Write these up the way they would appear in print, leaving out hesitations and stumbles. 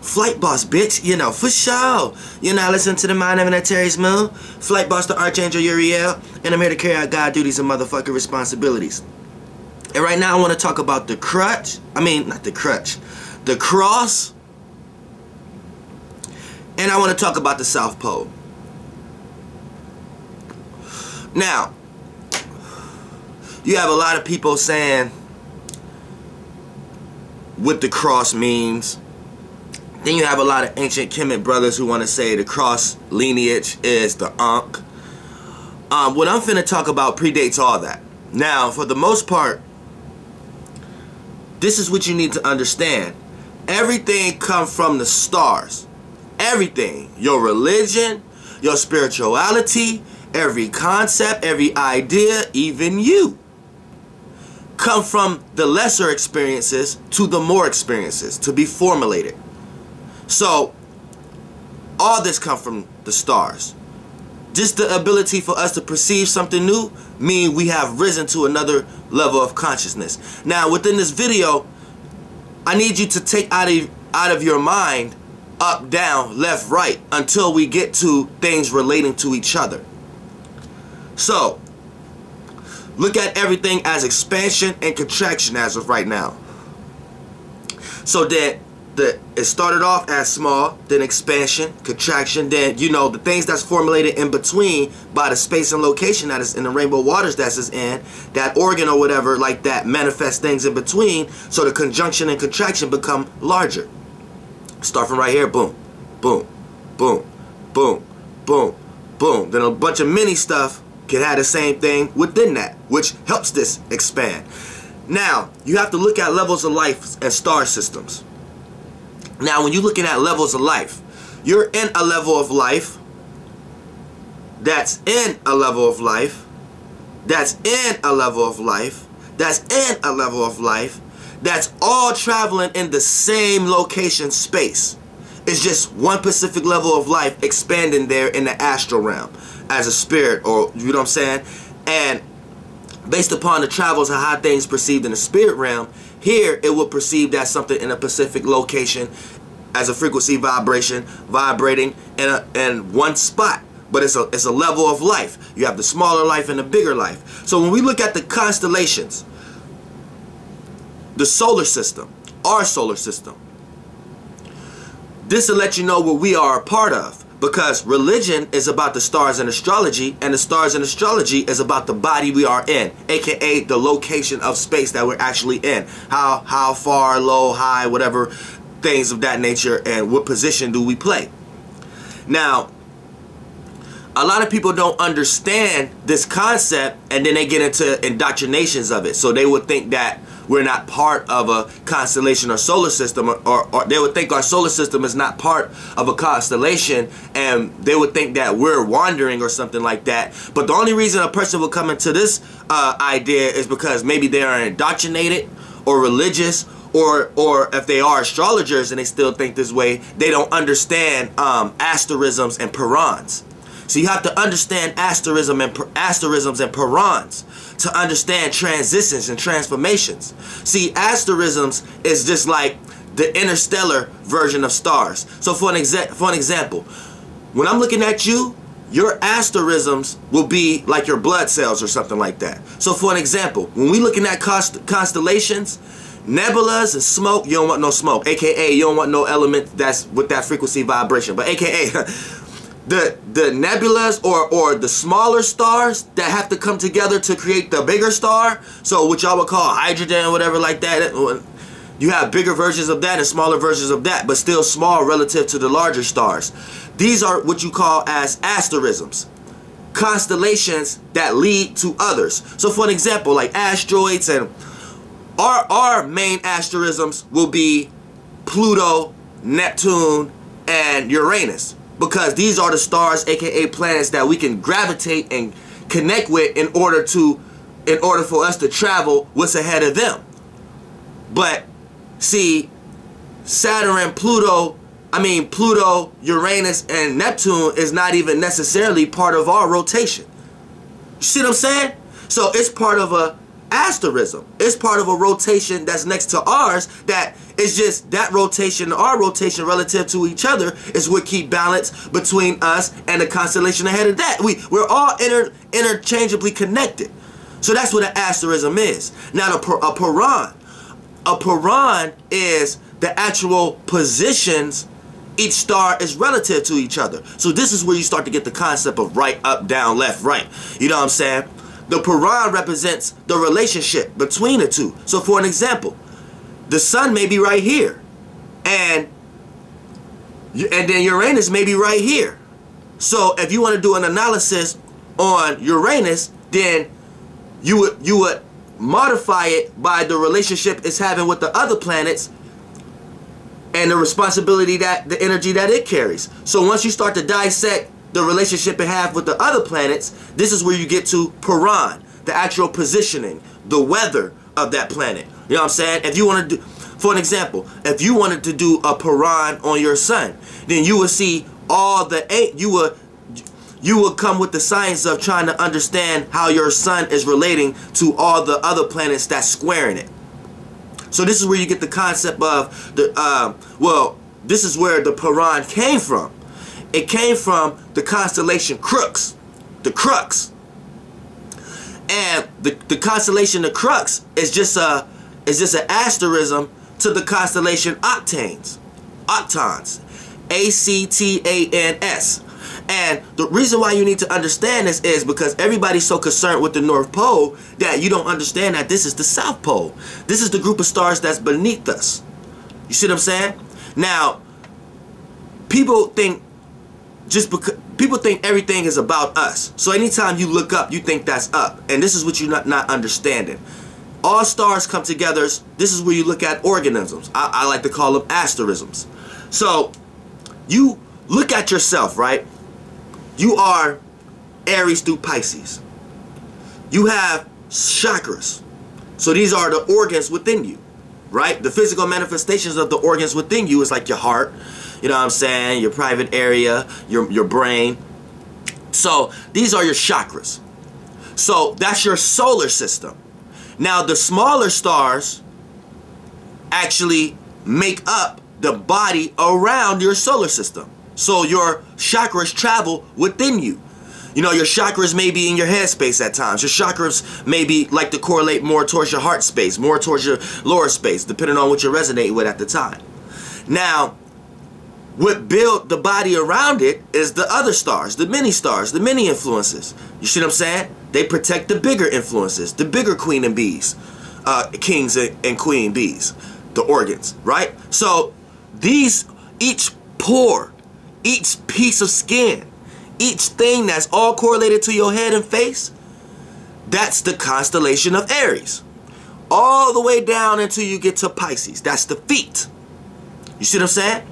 Flight Boss, bitch, you know, for sure. You're not listening to the Mind of an ASTERISM. Flight Boss, the Archangel Uriel, and I'm here to carry out God duties and motherfucking responsibilities. And right now I want to talk about the crutch. The cross. And I want to talk about the South Pole. Now, you have a lot of people saying what the cross means. Then you have a lot of ancient Kemet brothers who want to say the cross lineage is the Ankh. What I'm finna talk about predates all that. Now, for the most part, this is what you need to understand. Everything comes from the stars. Everything. Your religion, your spirituality, every concept, every idea, even you, come from the lesser experiences to the more experiences to be formulated. So, all this comes from the stars. Just the ability for us to perceive something new means we have risen to another level of consciousness. Now, within this video, I need you to take out of your mind up, down, left, right until we get to things relating to each other. So, look at everything as expansion and contraction as of right now. So that it started off as small, then expansion, contraction, then, you know, the things that's formulated in between by the space and location that is in the rainbow waters that is in, that organ or whatever like that manifests things in between, so the conjunction and contraction become larger. Start from right here, boom, boom, boom, boom, boom, boom. Then a bunch of mini stuff can have the same thing within that, which helps this expand. Now, you have to look at levels of life and star systems. Now, when you're looking at levels of life, you're in a level of life that's in a level of life that's in a level of life that's in a level of life that's all traveling in the same location space. It's just one specific level of life expanding there in the astral realm as a spirit, or you know what I'm saying? And based upon the travels of how things perceived in the spirit realm, here it will perceive as something in a specific location as a frequency vibration vibrating in one spot. But it's a level of life. You have the smaller life and the bigger life. So when we look at the constellations, the solar system, our solar system, this will let you know what we are a part of. Because religion is about the stars and astrology, and the stars and astrology is about the body we are in, aka the location of space that we're actually in. How far, low, high, whatever, things of that nature, and what position do we play. Now, a lot of people don't understand this concept, and then they get into indoctrinations of it. So they would think that we're not part of a constellation or solar system, or they would think our solar system is not part of a constellation, and they would think that we're wandering or something like that. But the only reason a person will come into this idea is because maybe they are indoctrinated or religious, or if they are astrologers and they still think this way, they don't understand asterisms and Purans. So you have to understand asterisms and Purans to understand transitions and transformations. See, asterisms is just like the interstellar version of stars. So for an example, when I'm looking at you, your asterisms will be like your blood cells or something like that. So for an example, when we're looking at constellations, nebulas and smoke, you don't want no smoke, aka you don't want no element that's with that frequency vibration, but aka the nebulas or the smaller stars that have to come together to create the bigger star, so what y'all would call hydrogen or whatever like that. You have bigger versions of that and smaller versions of that, but still small relative to the larger stars. These are what you call as asterisms, constellations that lead to others. So for an example, like asteroids, and our main asterisms will be Pluto, Neptune, and Uranus, because these are the stars, aka planets, that we can gravitate and connect with in order for us to travel what's ahead of them. But see, Saturn and Pluto, Uranus and Neptune is not even necessarily part of our rotation. You see what I'm saying? So it's part of a asterism. It's part of a rotation that's next to ours, that is just that rotation, our rotation relative to each other is what keep balance between us and the constellation ahead of that. We're all interchangeably connected. So that's what an asterism is. Now a Puran is the actual positions each star is relative to each other. So this is where you start to get the concept of right, up, down, left, right. You know what I'm saying? The Puran represents the relationship between the two. So for an example, the sun may be right here, and then Uranus may be right here. So if you want to do an analysis on Uranus, then you would modify it by the relationship it's having with the other planets and the responsibility, that the energy that it carries. So once you start to dissect the relationship it has with the other planets, this is where you get to Puran, the actual positioning, the weather of that planet. You know what I'm saying? If you want to do, for an example, if you wanted to do a Puran on your sun, then you would see all the you would come with the science of trying to understand how your sun is relating to all the other planets that's squaring it. So this is where you get the concept of the this is where the Puran came from. It came from the constellation Crux, the Crux. And the constellation the Crux is just an asterism to the constellation octans, ACTANS. And the reason why you need to understand this is because everybody's so concerned with the North Pole that you don't understand that this is the South Pole. This is the group of stars that's beneath us. You see what I'm saying? Now, people think everything is about us. So anytime you look up, you think that's up. And this is what you're not understanding. All stars come together. This is where you look at organisms. I like to call them asterisms. So you look at yourself, right? You are Aries through Pisces. You have chakras. So these are the organs within you, right? The physical manifestations of the organs within you is like your heart, you know what I'm saying, your private area, your brain. So these are your chakras. So that's your solar system. Now the smaller stars actually make up the body around your solar system. So your chakras travel within you. You know, your chakras may be in your head space at times. Your chakras may be like to correlate more towards your heart space, more towards your lower space, depending on what you're resonating with at the time. Now, what build the body around it is the other stars, the mini stars, the mini influences. You see what I'm saying? They protect the bigger influences, the bigger queen and bees, kings and queen bees, the organs, right? So these, each pore, each piece of skin, each thing that's all correlated to your head and face, that's the constellation of Aries. All the way down until you get to Pisces. That's the feet. You see what I'm saying?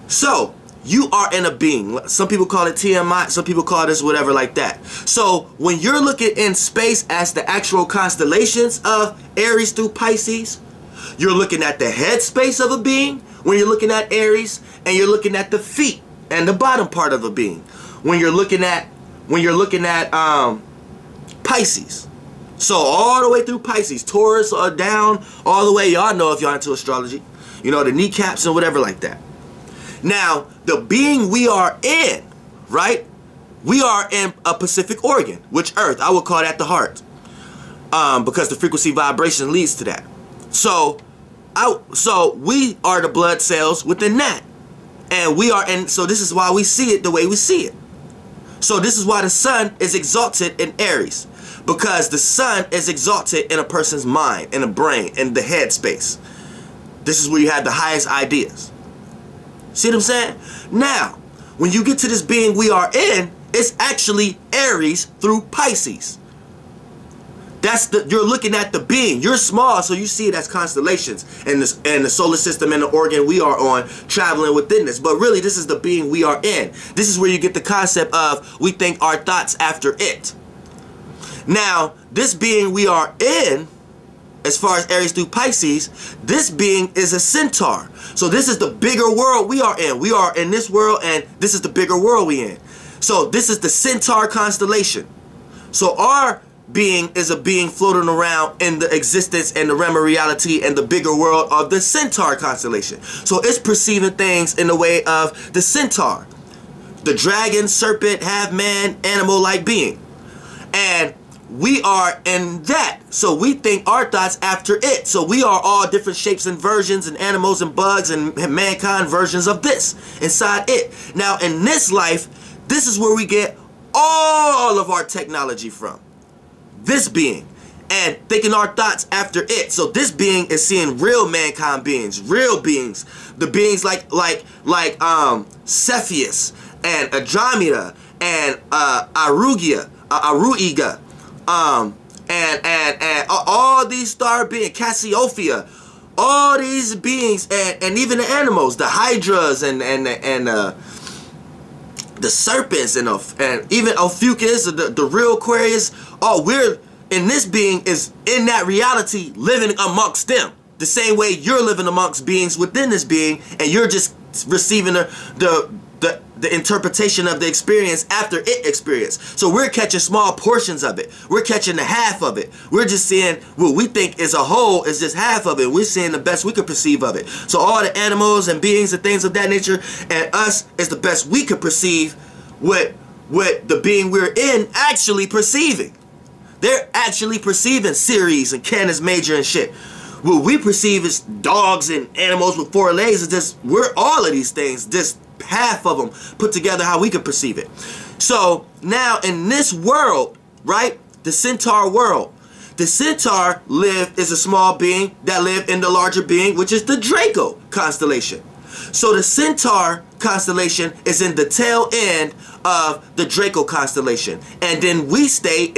So, you are in a being. Some people call it TMI, some people call this whatever like that. So, when you're looking in space as the actual constellations of Aries through Pisces, you're looking at the head space of a being when you're looking at Aries, and you're looking at the feet and the bottom part of a being when you're looking at Pisces. So all the way through Pisces, Taurus or down all the way, y'all know if y'all into astrology, you know, the kneecaps and whatever like that. Now, the being we are in, right? We are in a Pacific organ, which Earth, I would call that the heart, because the frequency vibration leads to that. So we are the blood cells within that. And we are in, so this is why we see it the way we see it. So this is why the sun is exalted in Aries. Because the sun is exalted in a person's mind, in the brain, in the head space. This is where you have the highest ideas. See what I'm saying? Now, when you get to this being we are in, it's actually Aries through Pisces. You're looking at the being. You're small, so you see it as constellations and the solar system and the organ we are on traveling within this. But really, this is the being we are in. This is where you get the concept of we think our thoughts after it. Now, this being we are in, as far as Aries through Pisces, this being is a centaur. So this is the bigger world we are in. We are in this world, and this is the bigger world we in. So this is the centaur constellation. So being is a being floating around in the existence and the realm of reality and the bigger world of the Centaur constellation. So it's perceiving things in the way of the centaur, the dragon, serpent, half-man, animal-like being. And we are in that. So we think our thoughts after it. So we are all different shapes and versions and animals and bugs and mankind versions of this inside it. Now in this life, this is where we get all of our technology from. This being. And thinking our thoughts after it. So this being is seeing real mankind beings, real beings. The beings like Cepheus and Andromeda and Aruiga, and all these star beings, Cassiopeia, all these beings, and even the animals, the hydras and the serpents and even Ophiuchus, the real Aquarius. Oh, we're in this being is in that reality living amongst them. The same way you're living amongst beings within this being, and you're just receiving the interpretation of the experience after it experience. So we're catching small portions of it. We're catching the half of it. We're just seeing what we think is a whole is just half of it. We're seeing the best we could perceive of it. So all the animals and beings and things of that nature, and us is the best we could perceive what the being we're in actually perceiving. They're actually perceiving Ceres and Canis Major and shit. What we perceive as dogs and animals with 4 legs is just, we're all of these things, just half of them put together how we can perceive it. So now in this world, right, the centaur world, the centaur is a small being that live in the larger being, which is the Draco constellation. So the centaur constellation is in the tail end of the Draco constellation, and then we stay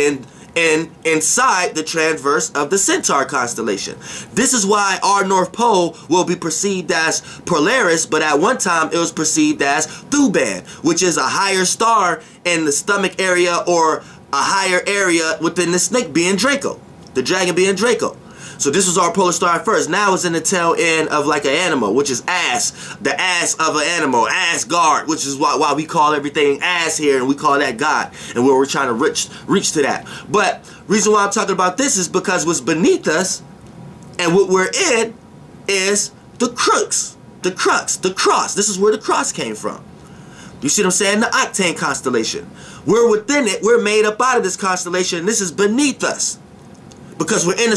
inside the transverse of the Centaur constellation. This is why our North Pole will be perceived as Polaris, but at one time it was perceived as Thuban, which is a higher star in the stomach area or a higher area within the snake being Draco, the dragon being Draco. So this was our polar star at first. Now it's in the tail end of like an animal, which is ass, the ass of an animal, Asgard, which is why we call everything ass here, and we call that God, and where we're trying to reach to that. But reason why I'm talking about this is because what's beneath us and what we're in is the crux, the cross. This is where the cross came from. You see what I'm saying? The octane constellation. We're within it. We're made up out of this constellation, and this is beneath us, because we're in the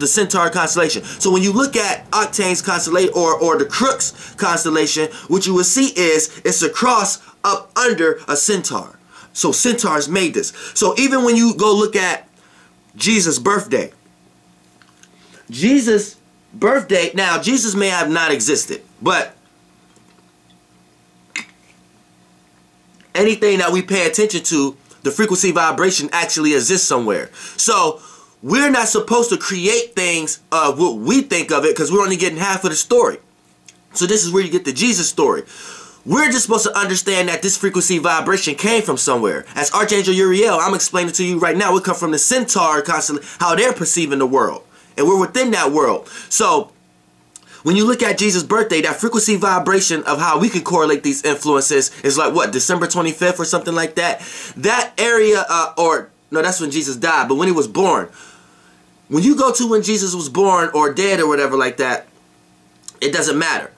Centaur constellation. So when you look at Octane's constellation or the Crux constellation, what you will see is it's a cross up under a centaur. So centaurs made this. So even when you go look at Jesus' birthday, now Jesus may have not existed, but anything that we pay attention to, the frequency vibration actually exists somewhere. So we're not supposed to create things of what we think of it, because we're only getting half of the story. So this is where you get the Jesus story. We're just supposed to understand that this frequency vibration came from somewhere. As Archangel Uriel, I'm explaining to you right now, we come from the Centaur constellation, how they're perceiving the world. And we're within that world. So when you look at Jesus' birthday, that frequency vibration of how we can correlate these influences is like what, December 25th or something like that? That area, no, that's when Jesus died, but when he was born. When you go to when Jesus was born or dead or whatever like that, it doesn't matter.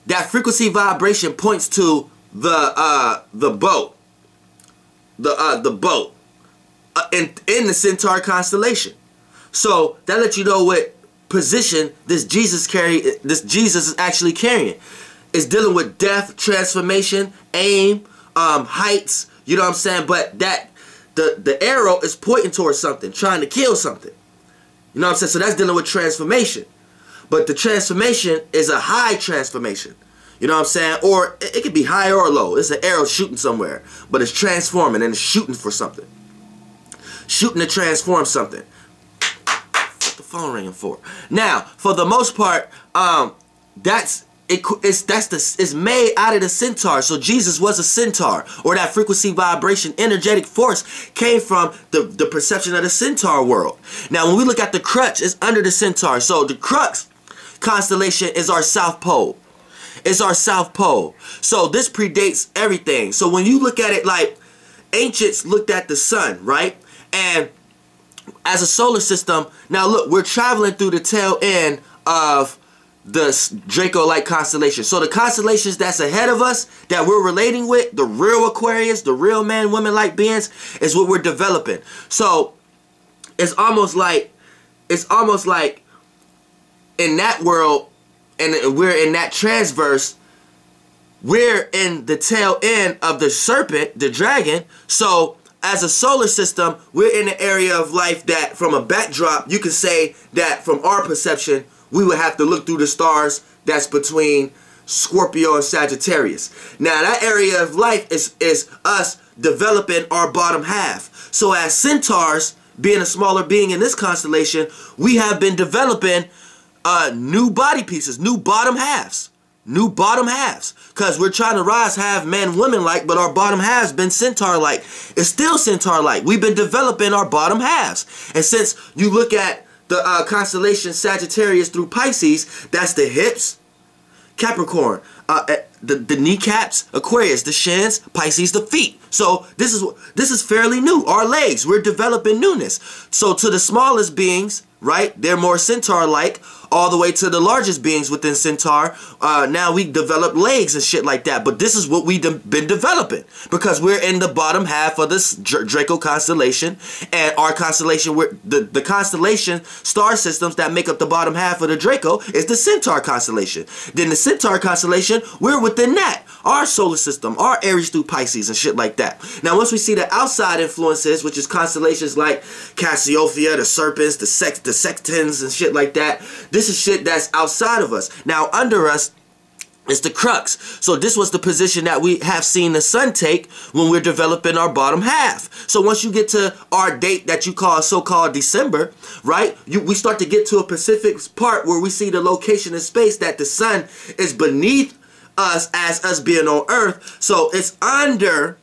That frequency vibration points to the boat, in the Centaur constellation. So that lets you know what position this Jesus is actually carrying. It's dealing with death, transformation, aim, heights. You know what I'm saying? But that the arrow is pointing towards something, trying to kill something. You know what I'm saying? So that's dealing with transformation. But the transformation is a high transformation. You know what I'm saying? Or it could be high or low. It's an arrow shooting somewhere. But it's transforming and it's shooting for something. Shooting to transform something. What's the phone ringing for? Now, for the most part, it's made out of the centaur. So Jesus was a centaur, or that frequency vibration energetic force came from the perception of the centaur world. Now when we look at the crutch, it's under the centaur. So the crux constellation is our south pole. It's our south pole. So this predates everything. So when you look at it, like ancients looked at the sun, right? And as a solar system, now look, we're traveling through the tail end of the Draco-like constellation. So the constellations that's ahead of us, that we're relating with, the real Aquarius, the real man, woman-like beings, is what we're developing. So it's almost like in that world, and we're in that transverse, we're in the tail end of the serpent, the dragon. So as a solar system, we're in an area of life that, from a backdrop, you can say that from our perception, we would have to look through the stars that's between Scorpio and Sagittarius. Now that area of life is us developing our bottom half. So as centaurs, being a smaller being in this constellation, we have been developing new body pieces, new bottom halves. New bottom halves. Because we're trying to rise half man, woman-like, but our bottom halves been centaur-like. It's still centaur-like. We've been developing our bottom halves. And since you look at the constellation Sagittarius through Pisces, that's the hips, Capricorn, the kneecaps, Aquarius, the shins, Pisces, the feet. So this is fairly new. Our legs, we're developing newness. So to the smallest beings, right, they're more centaur-like, all the way to the largest beings within centaur. Now we develop legs and shit like that. But this is what we've been developing, because we're in the bottom half of this Draco constellation, and our constellation, the constellation star systems that make up the bottom half of the Draco is the Centaur constellation. Then the Centaur constellation, we're within that, our solar system, our Aries through Pisces and shit like that. Now once we see the outside influences, which is constellations like Cassiopeia, the serpents, the sextans and shit like that, this is shit that's outside of us. Now under us is the crux. So this was the position that we have seen the sun take when we're developing our bottom half. So once you get to our date that you call so-called December, right, we start to get to a specific part where we see the location in space that the sun is beneath us as us being on Earth. So it's under,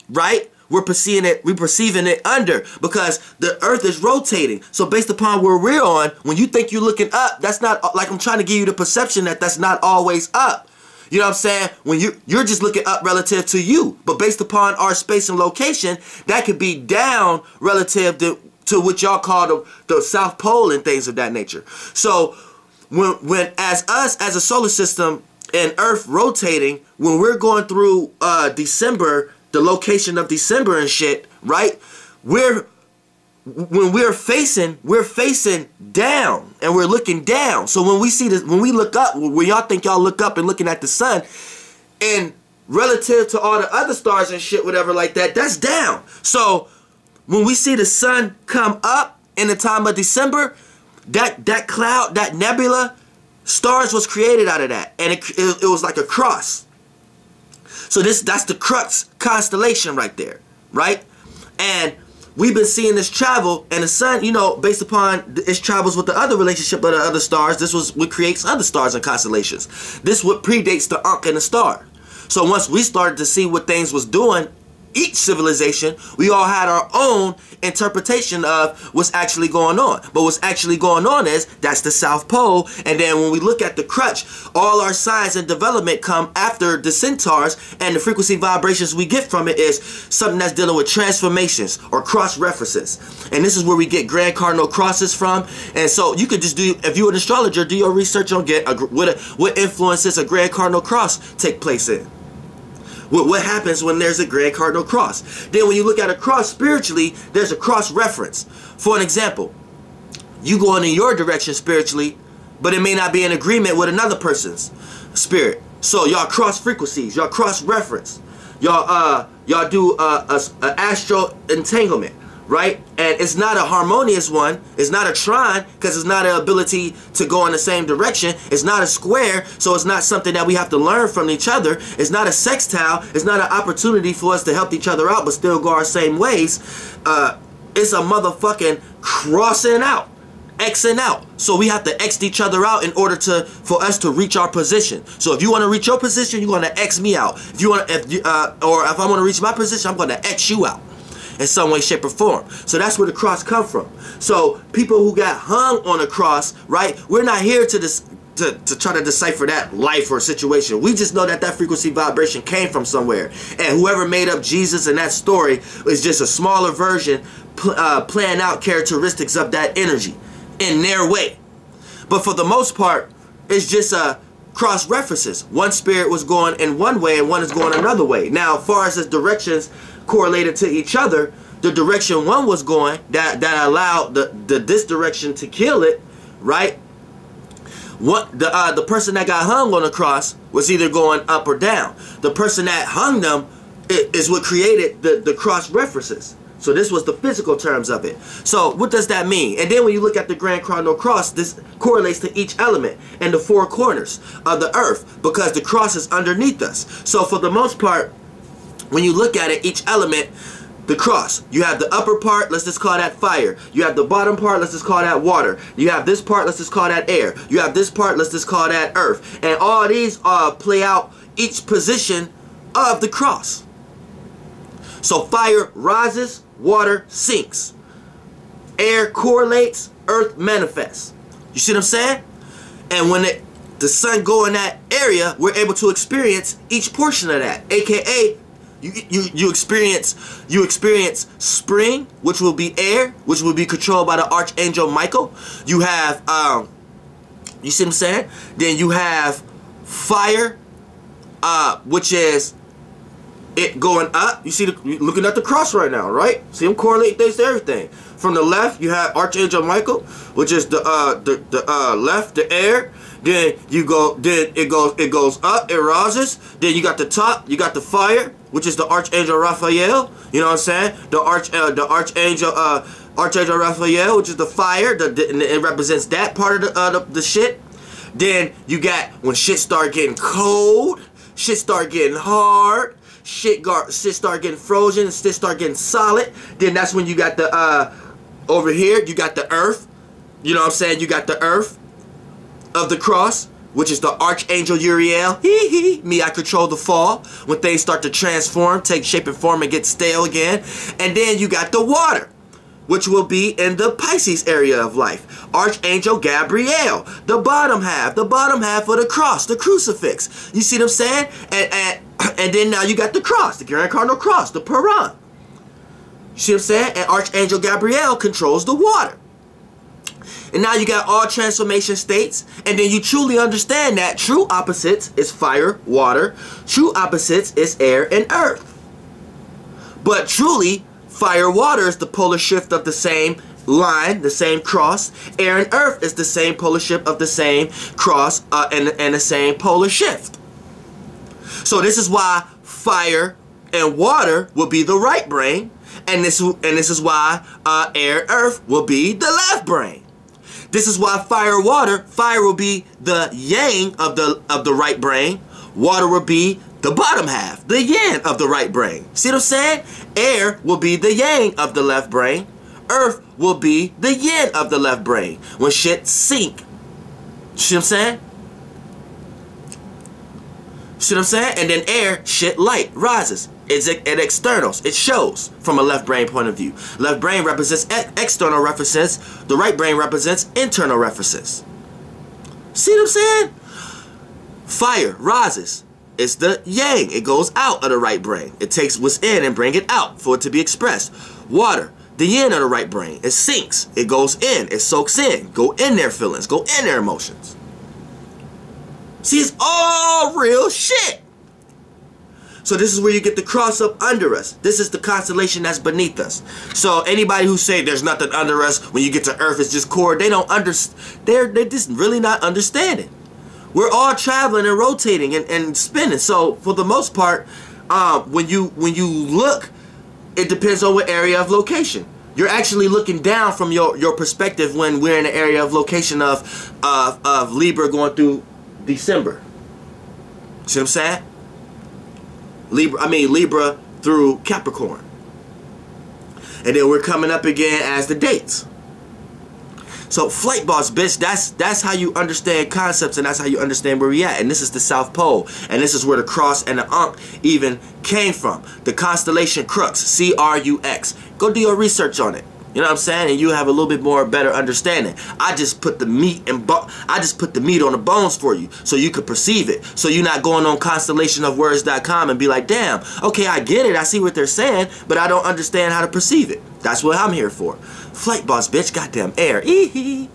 right? We're perceiving it under, because the Earth is rotating. So based upon where we're on, when you think you're looking up, that's not, like, I'm trying to give you the perception that that's not always up. You know what I'm saying? When you're just looking up relative to you. But based upon our space and location, that could be down relative to what y'all call the South Pole and things of that nature. So when as us as a solar system and Earth rotating, when we're going through December, the location of December and shit, right? When we're facing down, and we're looking down. So when we see this, when we look up, when y'all think y'all look up and looking at the sun, and relative to all the other stars and shit, whatever like that, that's down. So when we see the sun come up in the time of December, that cloud, that nebula, stars was created out of that, and it was like a cross. So that's the crux constellation right there, right? And we've been seeing this travel, and the sun, you know, based upon its travels with the other relationship of the other stars, this was what creates other stars and constellations. This what predates the Ankh and the star. So once we started to see what things was doing, each civilization, we all had our own interpretation of what's actually going on. But what's actually going on is, that's the South Pole. And then when we look at the crutch, all our signs and development come after the centaurs, and the frequency vibrations we get from it is something that's dealing with transformations or cross references. And this is where we get grand cardinal crosses from. And so you could just do, if you're an astrologer, do your research on what influences a grand cardinal cross take place in. What happens when there's a grand cardinal cross. Then when you look at a cross spiritually, there's a cross reference. For an example, you going in your direction spiritually, but it may not be in agreement with another person's spirit. So y'all cross frequencies, y'all cross reference, y'all do a astral entanglement, right? And it's not a harmonious one. It's not a trine, because it's not an ability to go in the same direction. It's not a square, so it's not something that we have to learn from each other. It's not a sextile. It's not an opportunity for us to help each other out but still go our same ways. It's a motherfucking crossing out, Xing out. So we have to X each other out in order for us to reach our position. So if you want to reach your position, you're going to X me out. If I want to reach my position, I'm going to X you out in some way, shape, or form. So that's where the cross come from. So people who got hung on a cross, right? We're not here to try to decipher that life or situation. We just know that that frequency vibration came from somewhere. And whoever made up Jesus in that story is just a smaller version plan out characteristics of that energy in their way. But for the most part, it's just cross references. One spirit was going in one way and one is going another way. Now, as far as its directions correlated to each other, the direction one was going that allowed this direction to kill it, right? What the person that got hung on the cross was either going up or down. The person that hung them is what created the cross references. So this was the physical terms of it. So what does that mean? And then when you look at the Grand Cardinal Cross, this correlates to each element and the four corners of the earth, because the cross is underneath us. So for the most part, when you look at it, each element, the cross, you have the upper part, let's just call that fire. You have the bottom part, let's just call that water. You have this part, let's just call that air. You have this part, let's just call that earth. And all these play out each position of the cross. So fire rises, water sinks. Air correlates, earth manifests. You see what I'm saying? And when the sun go in that area, we're able to experience each portion of that. AKA, you experience spring, which will be air, which will be controlled by the Archangel Michael. You have, you see what I'm saying? Then you have fire, which is it going up. You see, you're looking at the cross right now, right? See them correlate this to everything. From the left, you have Archangel Michael, which is the left, the air. Then you go, then it goes up, it rises. Then you got the top, you got the fire, which is the Archangel Raphael. You know what I'm saying? The Archangel Raphael, which is the fire. It represents that part of the shit. Then you got when shit start getting cold, shit start getting hard, shit start getting frozen, and shit start getting solid. Then that's when you got the over here, you got the earth. You know what I'm saying? You got the earth of the cross, which is the Archangel Uriel. Me, I control the fall. When things start to transform, take shape and form, and get stale again. And then you got the water, which will be in the Pisces area of life. Archangel Gabriel, the bottom half of the cross, the crucifix. You see what I'm saying? And then now you got the cross, the Grand Cardinal Cross, the Paran. You see what I'm saying? And Archangel Gabriel controls the water. And now you got all transformation states, and then you truly understand that true opposites is fire, water, true opposites is air and earth. But truly, fire, water is the polar shift of the same line, the same cross. Air and earth is the same polar shift of the same cross and the same polar shift. So this is why fire and water will be the right brain, and this is why air, earth will be the left brain. This is why fire will be the yang of the right brain. Water will be the bottom half, the yin of the right brain. See what I'm saying? Air will be the yang of the left brain. Earth will be the yin of the left brain. When shit sink. See what I'm saying? See what I'm saying? And then air, shit light, rises. It externals. It shows from a left brain point of view. Left brain represents external references. The right brain represents internal references. See what I'm saying? Fire rises. It's the yang. It goes out of the right brain. It takes what's in and bring it out for it to be expressed. Water, the yin of the right brain. It sinks. It goes in. It soaks in. Go in their feelings. Go in their emotions. See, it's all real shit. So this is where you get the cross up under us. This is the constellation that's beneath us. So anybody who say there's nothing under us, when you get to Earth, it's just core, they don't understand. They're just really not understanding. We're all traveling and rotating and spinning. So for the most part, when you look, it depends on what area of location. You're actually looking down from your perspective when we're in the area of location of Libra going through December. See what I'm saying? Libra through Capricorn. And then we're coming up again as the dates. So flight boss, bitch, that's how you understand concepts, and that's how you understand where we at. And this is the South Pole. And this is where the cross and the Ankh even came from. The constellation Crux, C-R-U-X. Go do your research on it. You know You know what I'm saying? And you have a little bit more better understanding. I just put the meat on the bones for you so you could perceive it. So you're not going on constellationofwords.com and be like, damn, okay, I get it. I see what they're saying, but I don't understand how to perceive it. That's what I'm here for. Flight boss, bitch. Goddamn air. Ee-hee.